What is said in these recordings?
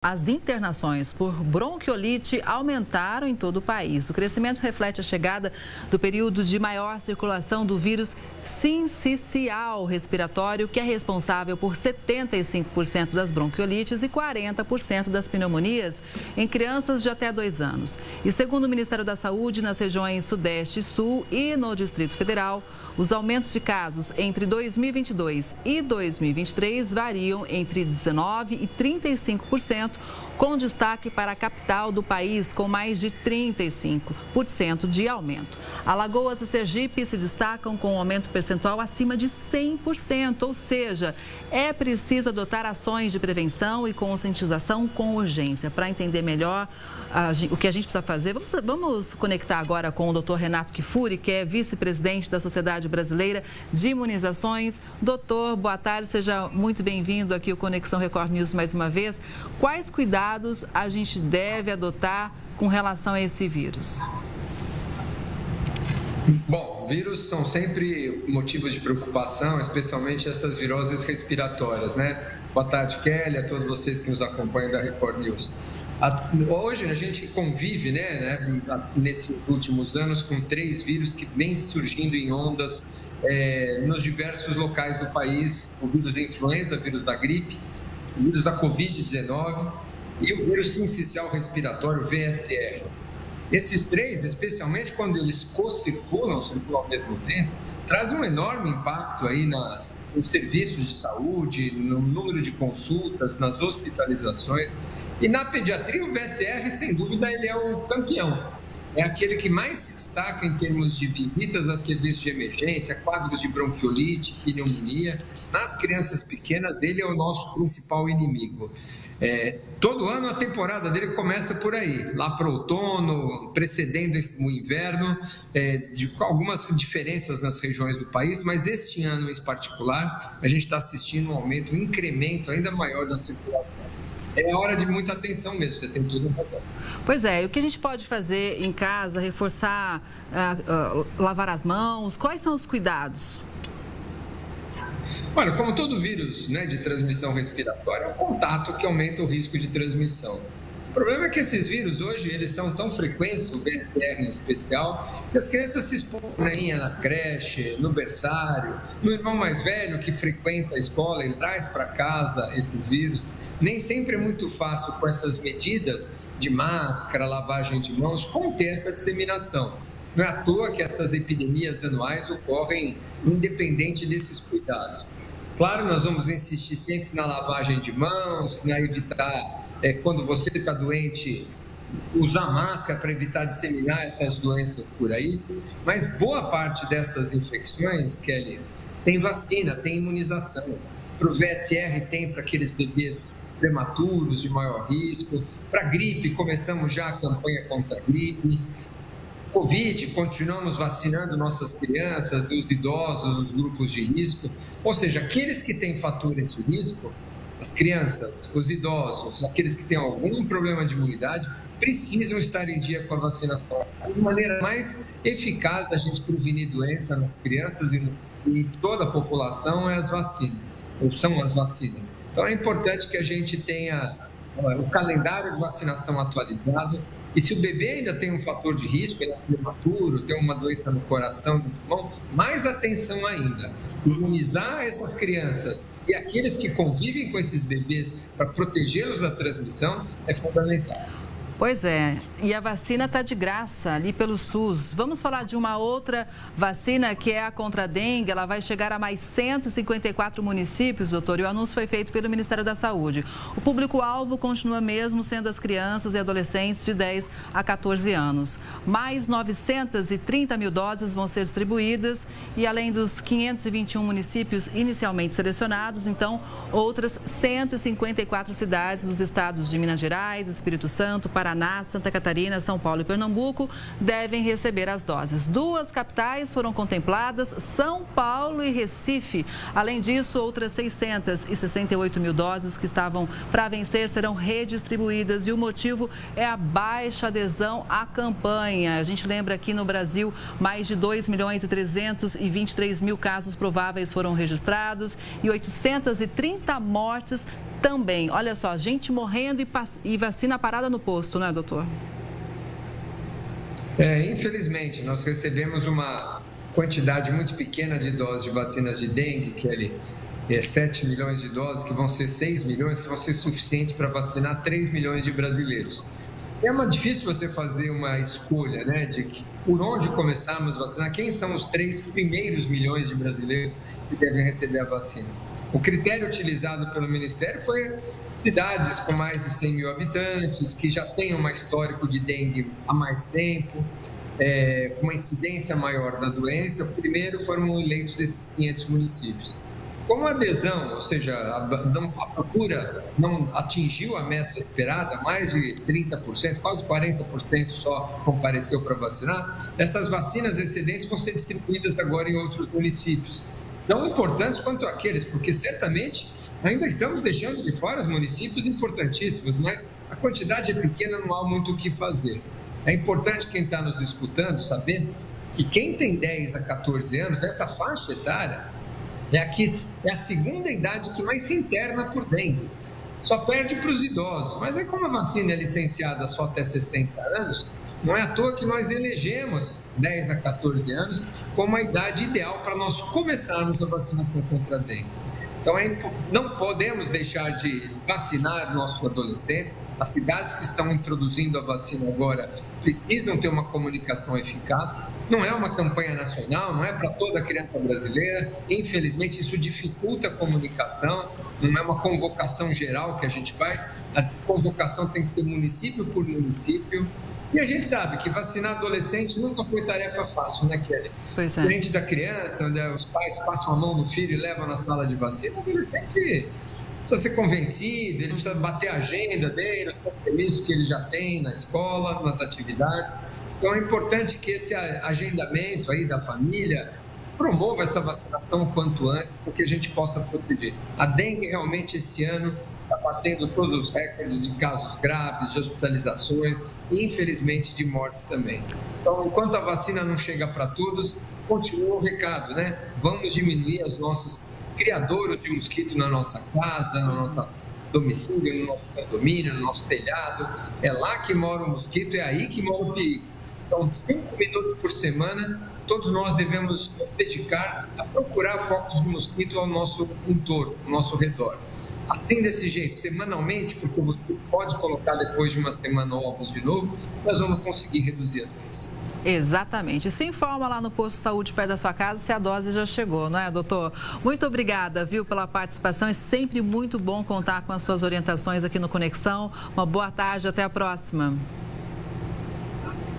As internações por bronquiolite aumentaram em todo o país. O crescimento reflete a chegada do período de maior circulação do vírus sincicial respiratório, que é responsável por 75% das bronquiolites e 40% das pneumonias em crianças de até 2 anos. E segundo o Ministério da Saúde, nas regiões Sudeste e Sul e no Distrito Federal, os aumentos de casos entre 2022 e 2023 variam entre 19% e 35%, com destaque para a capital do país, com mais de 35% de aumento. Alagoas e Sergipe se destacam com um aumento percentual acima de 100%, ou seja, é preciso adotar ações de prevenção e conscientização com urgência. Para entender melhor o que a gente precisa fazer, vamos conectar agora com o Dr. Renato Kifuri, que é vice-presidente da Sociedade Brasileira de Imunizações. Doutor, boa tarde, seja muito bem-vindo aqui ao Conexão Record News mais uma vez. Quais cuidados a gente deve adotar com relação a esse vírus? Bom, vírus são sempre motivos de preocupação, especialmente essas viroses respiratórias, né? Boa tarde, Kelly, a todos vocês que nos acompanham da Record News. Hoje a gente convive, nesses últimos anos, com 3 vírus que vêm surgindo em ondas nos diversos locais do país: o vírus da influenza, o vírus da gripe, o vírus da Covid-19 e o vírus sincicial respiratório, VSR. Esses 3, especialmente quando eles circulam ao mesmo tempo, trazem um enorme impacto aí no serviço de saúde, no número de consultas, nas hospitalizações. E na pediatria, o VSR, sem dúvida, ele é o campeão. É aquele que mais se destaca em termos de visitas a serviços de emergência, quadros de bronquiolite, pneumonia. Nas crianças pequenas, ele é o nosso principal inimigo. Todo ano a temporada dele começa por aí, lá para o outono, precedendo o inverno, de algumas diferenças nas regiões do país, mas este ano em particular, a gente está assistindo um aumento, um incremento ainda maior da circulação. É hora de muita atenção mesmo, você tem tudo razão. Pois é, o que a gente pode fazer em casa, reforçar, lavar as mãos, quais são os cuidados? Olha, como todo vírus de transmissão respiratória, é o contato que aumenta o risco de transmissão. O problema é que esses vírus hoje, eles são tão frequentes, o VSR em especial, que as crianças se expõem na creche, no berçário, no irmão mais velho que frequenta a escola, ele traz para casa esses vírus. Nem sempre é muito fácil, com essas medidas de máscara, lavagem de mãos, conter essa disseminação. Não é à toa que essas epidemias anuais ocorrem independente desses cuidados. Claro, nós vamos insistir sempre na lavagem de mãos, na evitar, quando você está doente, usar máscara para evitar disseminar essas doenças por aí. Mas boa parte dessas infecções, Kelly, tem vacina, tem imunização. Para o VSR tem para aqueles bebês prematuros de maior risco. Para a gripe, começamos já a campanha contra a gripe. Covid, continuamos vacinando nossas crianças, os idosos, os grupos de risco. Ou seja, aqueles que têm fatores de risco, as crianças, os idosos, aqueles que têm algum problema de imunidade, precisam estar em dia com a vacinação. A maneira mais eficaz da gente prevenir doença nas crianças e toda a população é as vacinas, ou são as vacinas. Então é importante que a gente tenha o calendário de vacinação atualizado. E se o bebê ainda tem um fator de risco, ele é prematuro, tem uma doença no coração, no pulmão, mais atenção ainda. Imunizar essas crianças e aqueles que convivem com esses bebês para protegê-los da transmissão é fundamental. Pois é, e a vacina está de graça ali pelo SUS. Vamos falar de uma outra vacina que é a contra a dengue. Ela vai chegar a mais 154 municípios, doutor, e o anúncio foi feito pelo Ministério da Saúde. O público-alvo continua mesmo sendo as crianças e adolescentes de 10 a 14 anos. Mais 930 mil doses vão ser distribuídas e além dos 521 municípios inicialmente selecionados, então, outras 154 cidades dos estados de Minas Gerais, Espírito Santo, Paraná, Santa Catarina, São Paulo e Pernambuco devem receber as doses. 2 capitais foram contempladas, São Paulo e Recife. Além disso, outras 668 mil doses que estavam para vencer serão redistribuídas e o motivo é a baixa adesão à campanha. A gente lembra que no Brasil, mais de 2.323.000 casos prováveis foram registrados e 830 mortes também. Olha só, gente morrendo e vacina parada no posto, né, doutor? Infelizmente, nós recebemos uma quantidade muito pequena de doses de vacinas de dengue, que é 7 milhões de doses, que vão ser 6 milhões, que vão ser suficientes para vacinar 3 milhões de brasileiros. Difícil você fazer uma escolha, né, de por onde começarmos a vacinar, quem são os 3 primeiros milhões de brasileiros que devem receber a vacina. O critério utilizado pelo Ministério foi cidades com mais de 100 mil habitantes, que já têm um histórico de dengue há mais tempo, com uma incidência maior da doença. Primeiro foram eleitos esses 500 municípios. Como a adesão, ou seja, a procura não atingiu a meta esperada, mais de 30%, quase 40% só compareceu para vacinar, essas vacinas excedentes vão ser distribuídas agora em outros municípios. Tão importantes quanto aqueles, porque certamente ainda estamos deixando de fora os municípios importantíssimos, mas a quantidade é pequena, não há muito o que fazer. É importante quem está nos escutando saber que quem tem 10 a 14 anos, essa faixa etária, é a segunda idade que mais se interna por dengue. Só perde para os idosos. Mas aí, como a vacina é licenciada só até 60 anos, não é à toa que nós elegemos 10 a 14 anos como a idade ideal para nós começarmos a vacinação contra a dengue. Então, não podemos deixar de vacinar nossos adolescentes. As cidades que estão introduzindo a vacina agora precisam ter uma comunicação eficaz. Não é uma campanha nacional, não é para toda criança brasileira. Infelizmente, isso dificulta a comunicação. Não é uma convocação geral que a gente faz. A convocação tem que ser município por município. E a gente sabe que vacinar adolescente nunca foi tarefa fácil, né, Kelly? Pois é. Diferente da criança, onde os pais passam a mão no filho e levam na sala de vacina, o adolescente precisa ser convencido, ele precisa bater a agenda dele, os compromissos que ele já tem na escola, nas atividades. Então, é importante que esse agendamento aí da família promova essa vacinação o quanto antes, para que a gente possa proteger. A dengue realmente esse ano está batendo todos os recordes de casos graves, de hospitalizações e, infelizmente, de morte também. Então, enquanto a vacina não chega para todos, continua o recado, né? Vamos diminuir os nossos criadouros de mosquito na nossa casa, no nosso domicílio, no nosso condomínio, no nosso telhado. É lá que mora o mosquito, é aí que mora o perigo. Então, 5 minutos por semana, todos nós devemos nos dedicar a procurar focos de mosquito ao nosso entorno, ao nosso redor. Assim, desse jeito, semanalmente, porque você pode colocar depois de uma semana ovos de novo, nós vamos conseguir reduzir a doença. Exatamente. Se informa lá no posto de saúde perto da sua casa se a dose já chegou, não é, doutor? Muito obrigada, viu, pela participação. É sempre muito bom contar com as suas orientações aqui no Conexão. Uma boa tarde, até a próxima.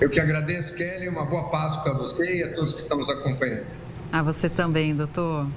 Eu que agradeço, Kelly. Uma boa Páscoa a você e a todos que estão nos acompanhando. A você também, doutor.